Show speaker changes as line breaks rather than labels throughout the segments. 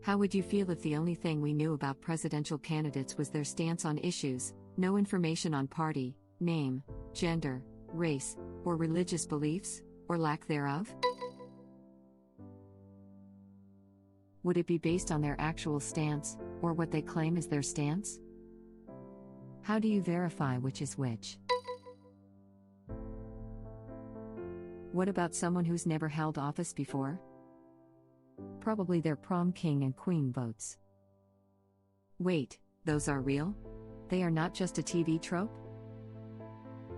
How would you feel if the only thing we knew about presidential candidates was their stance on issues, no information on party, name, gender, race, or religious beliefs, or lack thereof? Would it be based on their actual stance, or what they claim is their stance? How do you verify which is which? What about someone who's never held office before? Probably their prom king and queen votes. Wait, those are real? They are not just a TV trope?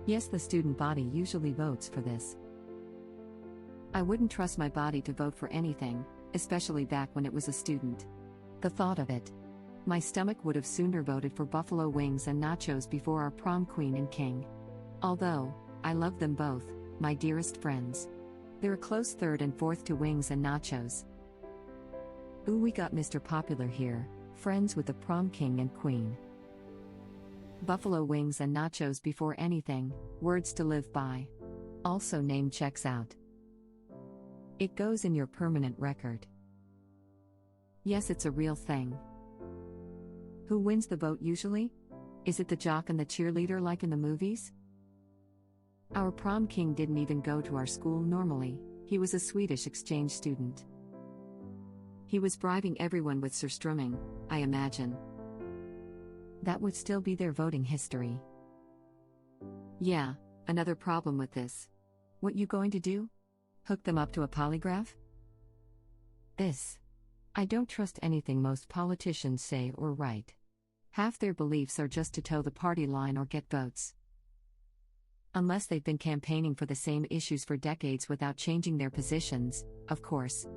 Yes, the student body usually votes for this. I wouldn't trust my body to vote for anything, especially back when it was a student. The thought of it. My stomach would have sooner voted for buffalo wings and nachos before our prom queen and king. Although, I love them both, my dearest friends. They're a close third and fourth to wings and nachos. Ooh, we got Mr. Popular here, friends with the prom king and queen. Buffalo wings and nachos before anything, words to live by. Also name checks out. It goes in your permanent record. Yes, it's a real thing. Who wins the vote usually? Is it the jock and the cheerleader like in the movies? Our prom king didn't even go to our school normally, he was a Swedish exchange student. He was bribing everyone with surströmming, I imagine. That would still be their voting history. Yeah, another problem with this. What you going to do? Hook them up to a polygraph? I don't trust anything most politicians say or write. Half their beliefs are just to toe the party line or get votes. Unless they've been campaigning for the same issues for decades without changing their positions, of course.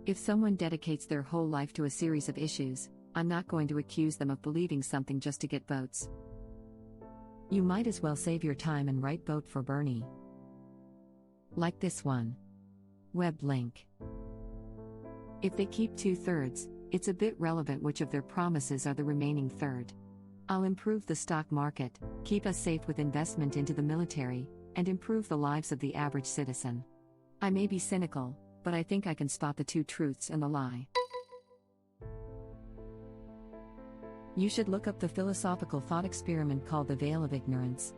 If someone dedicates their whole life to a series of issues, I'm not going to accuse them of believing something just to get votes. You might as well save your time and write "Vote for Bernie." Like this one. Web link. If they keep 2/3, it's a bit relevant which of their promises are the remaining third. I'll improve the stock market, keep us safe with investment into the military, and improve the lives of the average citizen. I may be cynical, but I think I can spot the two truths and the lie. You should look up the philosophical thought experiment called The Veil of Ignorance.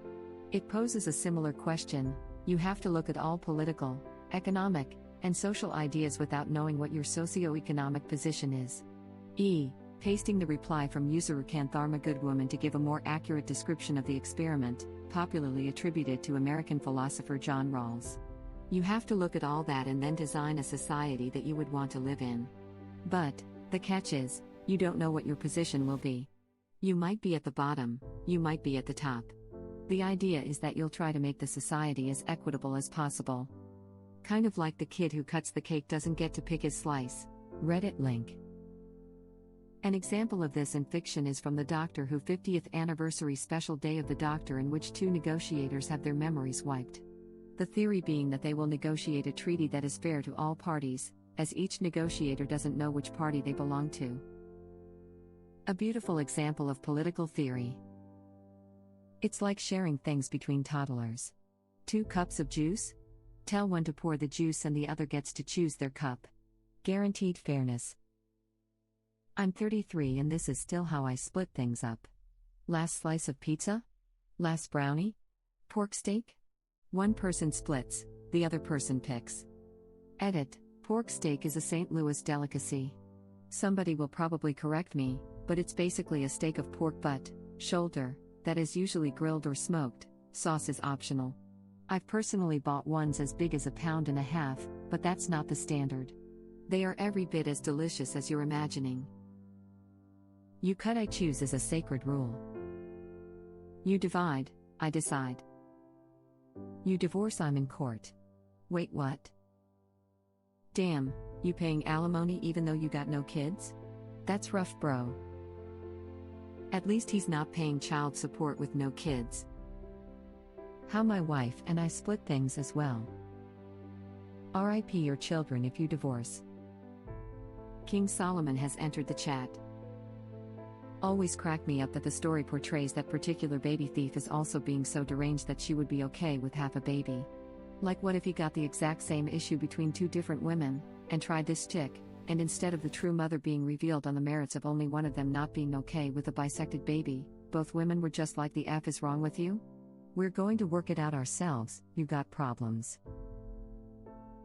It poses a similar question. You have to look at all political, economic, and social ideas without knowing what your socio-economic position is. Pasting the reply from user Cantharma Goodwoman to give a more accurate description of the experiment, popularly attributed to American philosopher John Rawls. You have to look at all that and then design a society that you would want to live in. But, the catch is, you don't know what your position will be. You might be at the bottom, you might be at the top. The idea is that you'll try to make the society as equitable as possible. Kind of like the kid who cuts the cake doesn't get to pick his slice. Reddit link. An example of this in fiction is from the Doctor Who 50th Anniversary Special Day of the Doctor, in which two negotiators have their memories wiped. The theory being that they will negotiate a treaty that is fair to all parties, as each negotiator doesn't know which party they belong to. A beautiful example of political theory. It's like sharing things between toddlers. 2 cups of juice? Tell one to pour the juice and the other gets to choose their cup. Guaranteed fairness. I'm 33 and this is still how I split things up. Last slice of pizza? Last brownie? Pork steak? One person splits, the other person picks. Edit, pork steak is a St. Louis delicacy. Somebody will probably correct me, but it's basically a steak of pork butt, shoulder, that is usually grilled or smoked, sauce is optional. I've personally bought ones as big as 1.5 pounds, but that's not the standard. They are every bit as delicious as you're imagining. You cut, I choose is a sacred rule. You divide, I decide. You divorce, I'm in court. Wait, what? Damn, you paying alimony even though you got no kids? That's rough, bro. At least he's not paying child support with no kids. How my wife and I split things as well. RIP your children if you divorce. King Solomon has entered the chat. Always crack me up that the story portrays that particular baby thief is also being so deranged that she would be okay with half a baby. Like, what if he got the exact same issue between 2 different women, and tried this chick, and instead of the true mother being revealed on the merits of only one of them not being okay with a bisected baby, both women were just like the F is wrong with you? We're going to work it out ourselves, you got problems.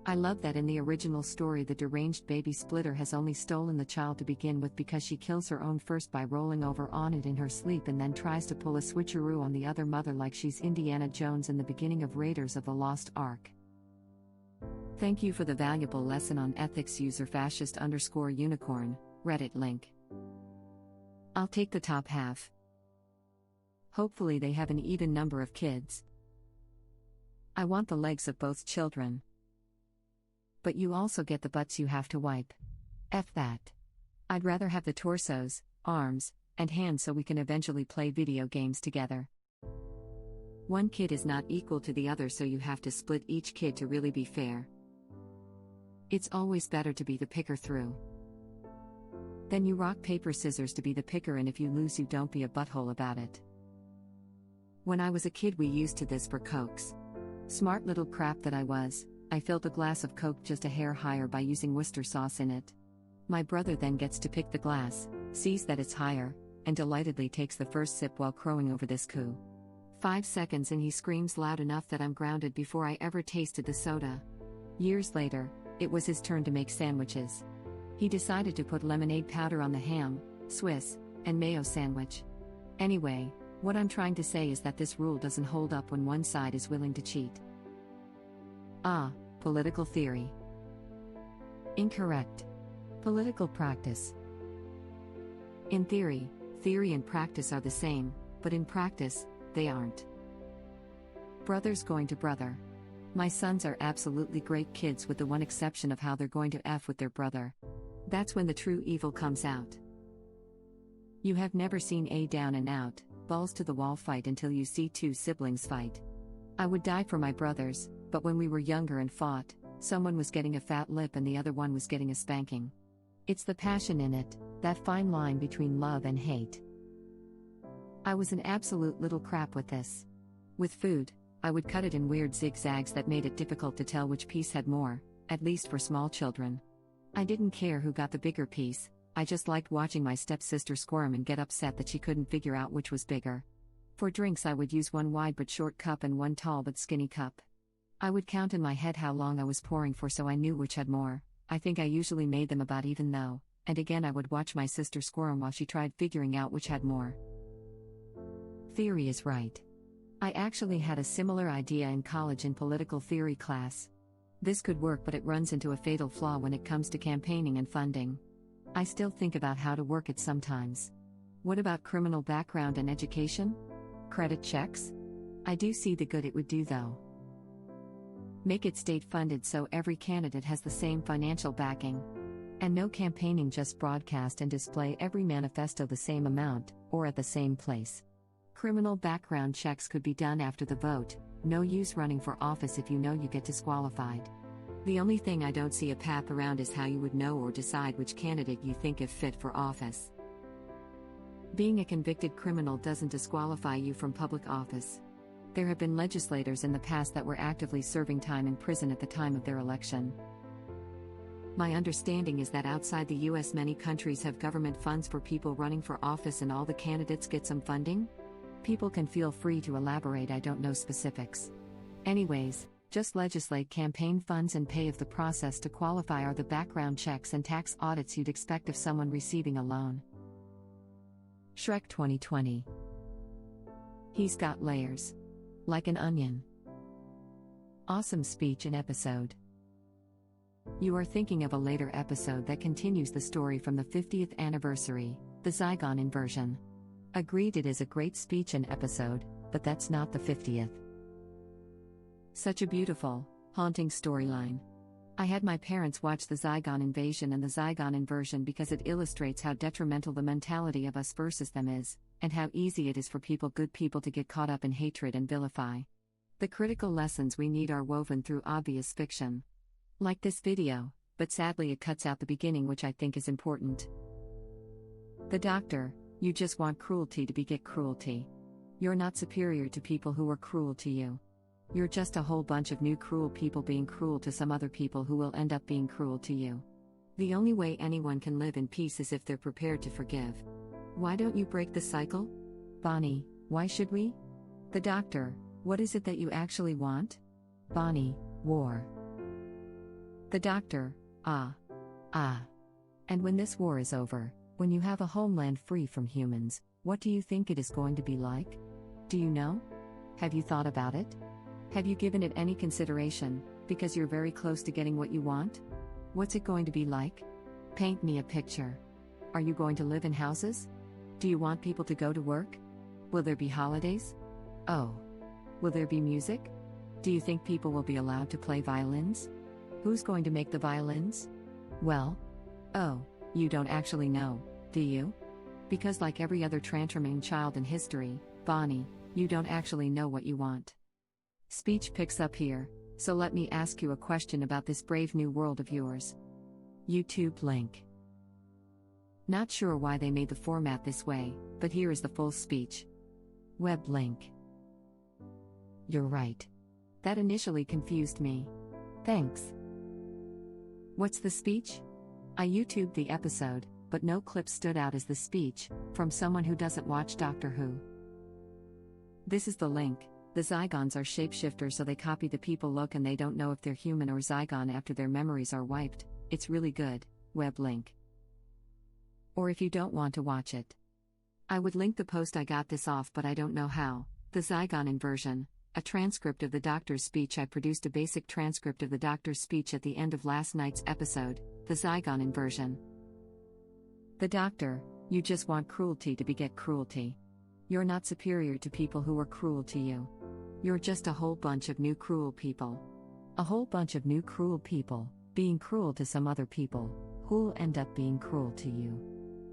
I love that in the original story the deranged baby splitter has only stolen the child to begin with because she kills her own first by rolling over on it in her sleep and then tries to pull a switcheroo on the other mother like she's Indiana Jones in the beginning of Raiders of the Lost Ark. Thank you for the valuable lesson on ethics. User fascist_unicorn, Reddit link. I'll take the top half. Hopefully they have an even number of kids. I want the legs of both children. But you also get the butts you have to wipe. F that. I'd rather have the torsos, arms, and hands so we can eventually play video games together. One kid is not equal to the other, so you have to split each kid to really be fair. It's always better to be the picker through. Then you rock paper scissors to be the picker, and if you lose you don't be a butthole about it. When I was a kid we used to this for Cokes. Smart little crap that I was. I filled a glass of Coke just a hair higher by using Worcester sauce in it. My brother then gets to pick the glass, sees that it's higher, and delightedly takes the first sip while crowing over this coup. 5 seconds and he screams loud enough that I'm grounded before I ever tasted the soda. Years later, it was his turn to make sandwiches. He decided to put lemonade powder on the ham, Swiss, and mayo sandwich. Anyway, what I'm trying to say is that this rule doesn't hold up when one side is willing to cheat. Political theory. Incorrect. Political practice. In theory, theory and practice are the same, but in practice, they aren't. Brothers going to brother. My sons are absolutely great kids with the one exception of how they're going to F with their brother. That's when the true evil comes out. You have never seen a down and out, balls to the wall fight until you see two siblings fight. I would die for my brothers, but when we were younger and fought, someone was getting a fat lip and the other one was getting a spanking. It's the passion in it, that fine line between love and hate. I was an absolute little crap with this. With food, I would cut it in weird zigzags that made it difficult to tell which piece had more, at least for small children. I didn't care who got the bigger piece, I just liked watching my stepsister squirm and get upset that she couldn't figure out which was bigger. For drinks I would use one wide but short cup and one tall but skinny cup. I would count in my head how long I was pouring for so I knew which had more. I think I usually made them about even though, and again I would watch my sister squirm while she tried figuring out which had more. Theory is right. I actually had a similar idea in college in political theory class. This could work, but it runs into a fatal flaw when it comes to campaigning and funding. I still think about how to work it sometimes. What about criminal background and education? Credit checks? I do see the good it would do though. Make it state-funded so every candidate has the same financial backing. And no campaigning, just broadcast and display every manifesto the same amount, or at the same place. Criminal background checks could be done after the vote, no use running for office if you know you get disqualified. The only thing I don't see a path around is how you would know or decide which candidate you think is fit for office. Being a convicted criminal doesn't disqualify you from public office. There have been legislators in the past that were actively serving time in prison at the time of their election. My understanding is that outside the US many countries have government funds for people running for office and all the candidates get some funding? People can feel free to elaborate, I don't know specifics. Anyways, just legislate campaign funds and pay if the process to qualify are the background checks and tax audits you'd expect of someone receiving a loan. Shrek 2020. He's got layers. Like an onion. Awesome speech and episode. You are thinking of a later episode that continues the story from the 50th anniversary, the Zygon inversion. Agreed, it is a great speech and episode, but that's not the 50th. Such a beautiful, haunting storyline. I had my parents watch the Zygon invasion and the Zygon inversion because it illustrates how detrimental the mentality of us versus them is, and how easy it is for good people to get caught up in hatred and vilify. The critical lessons we need are woven through obvious fiction. Like this video, but sadly it cuts out the beginning, which I think is important. The doctor, you just want cruelty to beget cruelty. You're not superior to people who were cruel to you. You're just a whole bunch of new cruel people being cruel to some other people who will end up being cruel to you. The only way anyone can live in peace is if they're prepared to forgive. Why don't you break the cycle? Bonnie, why should we? The doctor, what is it that you actually want? Bonnie, war. The doctor, ah. And when this war is over, when you have a homeland free from humans, what do you think it is going to be like? Do you know? Have you thought about it? Have you given it any consideration, because you're very close to getting what you want? What's it going to be like? Paint me a picture. Are you going to live in houses? Do you want people to go to work? Will there be holidays? Oh. Will there be music? Do you think people will be allowed to play violins? Who's going to make the violins? Well, oh, you don't actually know, do you? Because like every other transforming child in history, Bonnie, you don't actually know what you want. Speech picks up here, so let me ask you a question about this brave new world of yours. YouTube link. Not sure why they made the format this way, but here is the full speech. Web link. You're right. That initially confused me. Thanks. What's the speech? I YouTubed the episode, but no clip stood out as the speech, from someone who doesn't watch Doctor Who. This is the link. The Zygons are shapeshifters, so they copy the people look and they don't know if they're human or Zygon after their memories are wiped. It's really good. Web link. Or if you don't want to watch it, I would link the post I got this off, but I don't know how. The Zygon inversion. A transcript of the doctor's speech. I produced a basic transcript of the doctor's speech at the end of last night's episode, the Zygon inversion. The doctor, you just want cruelty to beget cruelty. You're not superior to people who were cruel to you. You're just a whole bunch of new cruel people. A whole bunch of new cruel people, being cruel to some other people, who'll end up being cruel to you.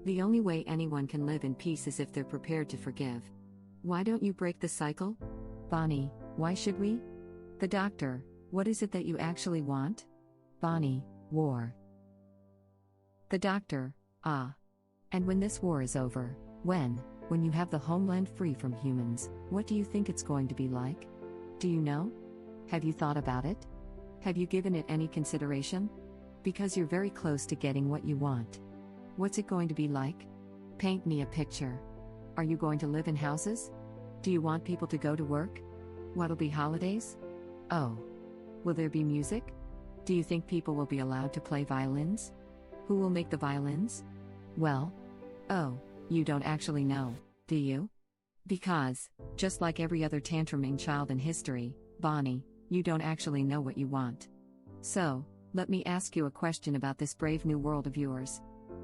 The only way anyone can live in peace is if they're prepared to forgive. Why don't you break the cycle? Bonnie, why should we? The doctor, what is it that you actually want? Bonnie, war. The doctor, ah. And when this war is over, when you have the homeland free from humans, what do you think it's going to be like? Do you know? Have you thought about it? Have you given it any consideration? Because you're very close to getting what you want. What's it going to be like? Paint me a picture. Are you going to live in houses? Do you want people to go to work? What'll be holidays? Oh. Will there be music? Do you think people will be allowed to play violins? Who will make the violins? Well, oh, you don't actually know, do you? Because, just like every other tantruming child in history, Bonnie, you don't actually know what you want. So, let me ask you a question about this brave new world of yours.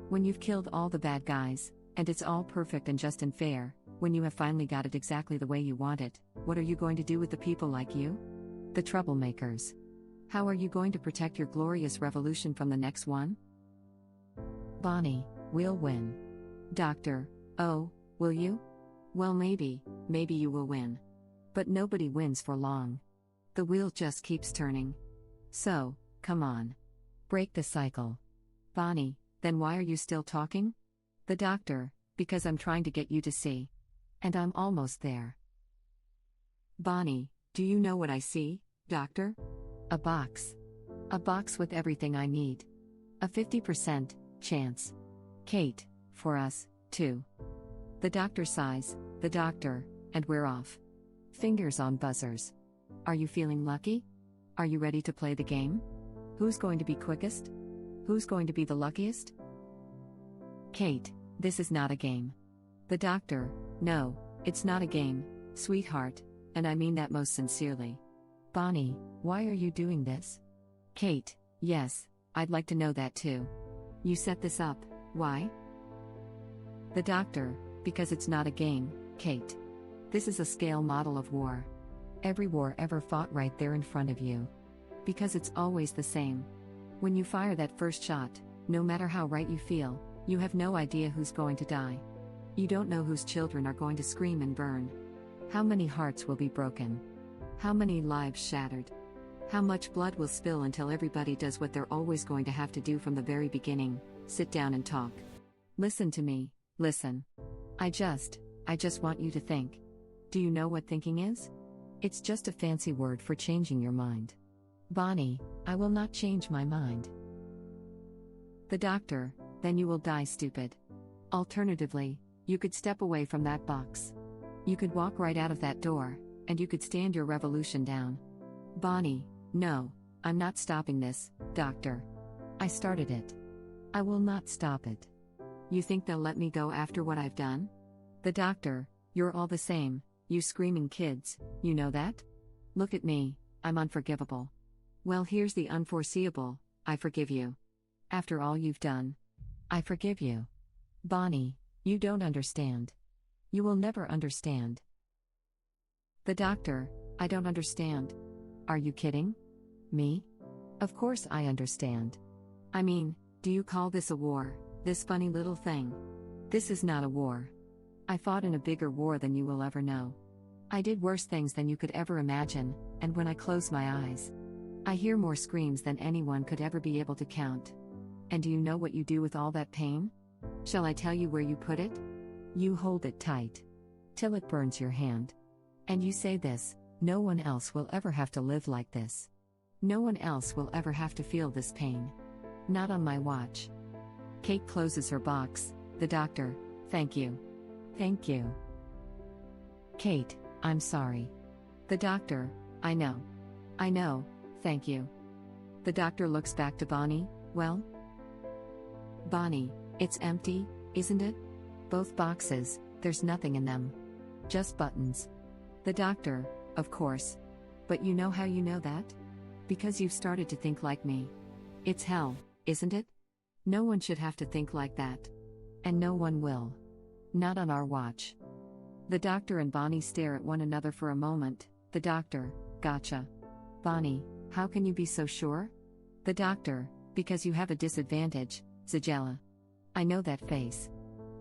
When you've killed all the bad guys, and it's all perfect and just and fair, when you have finally got it exactly the way you want it, what are you going to do with the people like you? The troublemakers. How are you going to protect your glorious revolution from the next one? Bonnie, we'll win. Doctor, oh, will you? Well, maybe you will win. But nobody wins for long. The wheel just keeps turning. So, come on. Break the cycle. Bonnie, then why are you still talking? The doctor, because I'm trying to get you to see. And I'm almost there. Bonnie, do you know what I see, doctor? A box. A box with everything I need. A 50% chance. Kate, for us, too. The doctor sighs, the doctor, and we're off. Fingers on buzzers. Are you feeling lucky? Are you ready to play the game? Who's going to be quickest? Who's going to be the luckiest? Kate, this is not a game. The doctor, no, it's not a game, sweetheart, and I mean that most sincerely. Bonnie, why are you doing this? Kate, yes, I'd like to know that too. You set this up, why? The doctor, because it's not a game, Kate. This is a scale model of war. Every war ever fought right there in front of you. Because it's always the same. When you fire that first shot, no matter how right you feel, you have no idea who's going to die. You don't know whose children are going to scream and burn. How many hearts will be broken? How many lives shattered? How much blood will spill until everybody does what they're always going to have to do from the very beginning: sit down and talk. Listen to me, listen. I just want you to think. Do you know what thinking is? It's just a fancy word for changing your mind. Bonnie, I will not change my mind. The doctor, then you will die stupid. Alternatively, you could step away from that box. You could walk right out of that door, and you could stand your revolution down. Bonnie, no, I'm not stopping this, doctor. I started it. I will not stop it. You think they'll let me go after what I've done? The doctor, you're all the same, you screaming kids, you know that? Look at me, I'm unforgivable. Well, here's the unforeseeable, I forgive you. After all you've done, I forgive you. Bonnie, you don't understand. You will never understand. The doctor, I don't understand. Are you kidding? Me? Of course I understand. I mean, do you call this a war, this funny little thing? This is not a war. I fought in a bigger war than you will ever know. I did worse things than you could ever imagine, and when I close my eyes, I hear more screams than anyone could ever be able to count. And do you know what you do with all that pain? Shall I tell you where you put it? You hold it tight. Till it burns your hand. And you say this, no one else will ever have to live like this. No one else will ever have to feel this pain. Not on my watch. Kate closes her box. The doctor, thank you. Thank you. Kate, I'm sorry. The doctor, I know. I know, thank you. The doctor looks back to Bonnie, well? Bonnie, it's empty, isn't it? Both boxes, there's nothing in them. Just buttons. The doctor, of course. But you know how you know that? Because you've started to think like me. It's hell, isn't it? No one should have to think like that. And no one will. Not on our watch. The doctor and Bonnie stare at one another for a moment. The doctor, gotcha. Bonnie, how can you be so sure? The doctor, because you have a disadvantage, Zagella. I know that face.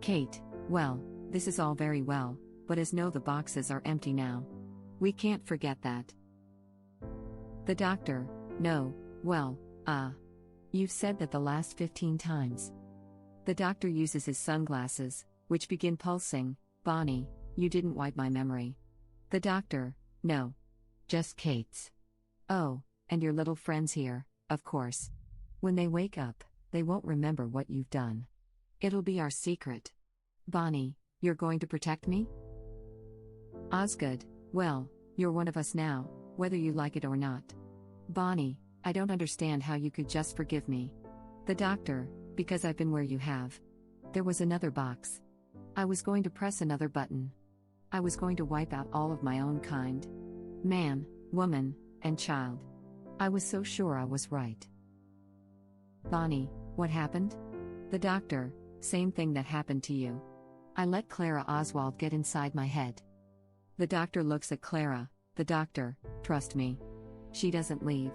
Kate, well, this is all very well, but as know the boxes are empty now. We can't forget that. The doctor, no, well, you've said that the last 15 times. The doctor uses his sunglasses, which begin pulsing. Bonnie, you didn't wipe my memory. The doctor, no. Just Kate's. Oh, and your little friends here, of course. When they wake up, they won't remember what you've done. It'll be our secret. Bonnie, you're going to protect me? Osgood, well, you're one of us now, whether you like it or not. Bonnie, I don't understand how you could just forgive me. The doctor, because I've been where you have. There was another box. I was going to press another button. I was going to wipe out all of my own kind. Man, woman, and child. I was so sure I was right. Bonnie, what happened? The doctor, same thing that happened to you. I let Clara Oswald get inside my head. The doctor looks at Clara. The doctor, trust me. She doesn't leave.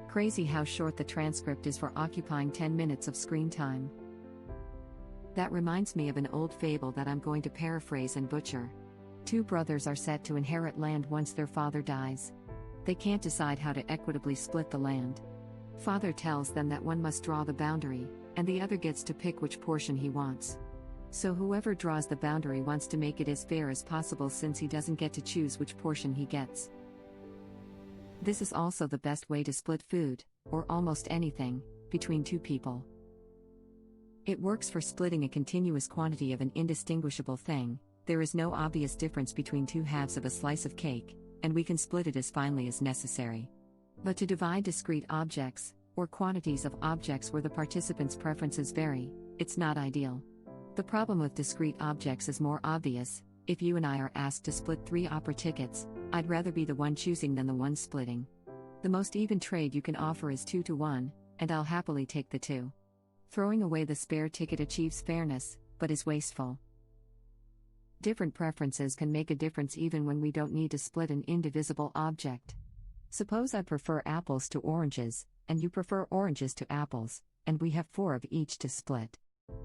Crazy how short the transcript is for occupying 10 minutes of screen time. That reminds me of an old fable that I'm going to paraphrase and butcher. Two brothers are set to inherit land once their father dies. They can't decide how to equitably split the land. Father tells them that one must draw the boundary, and the other gets to pick which portion he wants. So whoever draws the boundary wants to make it as fair as possible since he doesn't get to choose which portion he gets. This is also the best way to split food, or almost anything, between two people. It works for splitting a continuous quantity of an indistinguishable thing. There is no obvious difference between two halves of a slice of cake, and we can split it as finely as necessary. But to divide discrete objects, or quantities of objects where the participants' preferences vary, it's not ideal. The problem with discrete objects is more obvious. If you and I are asked to split 3 opera tickets, I'd rather be the one choosing than the one splitting. The most even trade you can offer is 2 to 1, and I'll happily take the 2. Throwing away the spare ticket achieves fairness, but is wasteful. Different preferences can make a difference even when we don't need to split an indivisible object. Suppose I prefer apples to oranges, and you prefer oranges to apples, and we have 4 of each to split.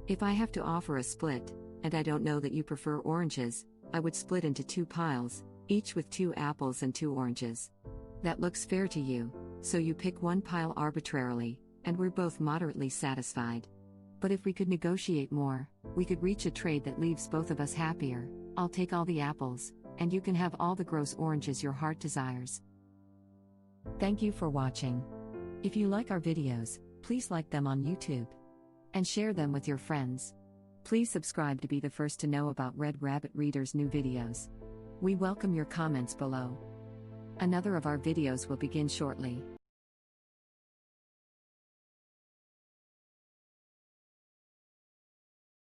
If I have to offer a split, and I don't know that you prefer oranges, I would split into 2 piles, each with 2 apples and 2 oranges. That looks fair to you, so you pick one pile arbitrarily, and we're both moderately satisfied. But if we could negotiate more, we could reach a trade that leaves both of us happier. I'll take all the apples, and you can have all the gross oranges your heart desires. Thank you for watching. If you like our videos, please like them on YouTube. And share them with your friends. Please subscribe to be the first to know about Red Rabbit Reader's new videos. We welcome your comments below. Another of our videos will begin shortly.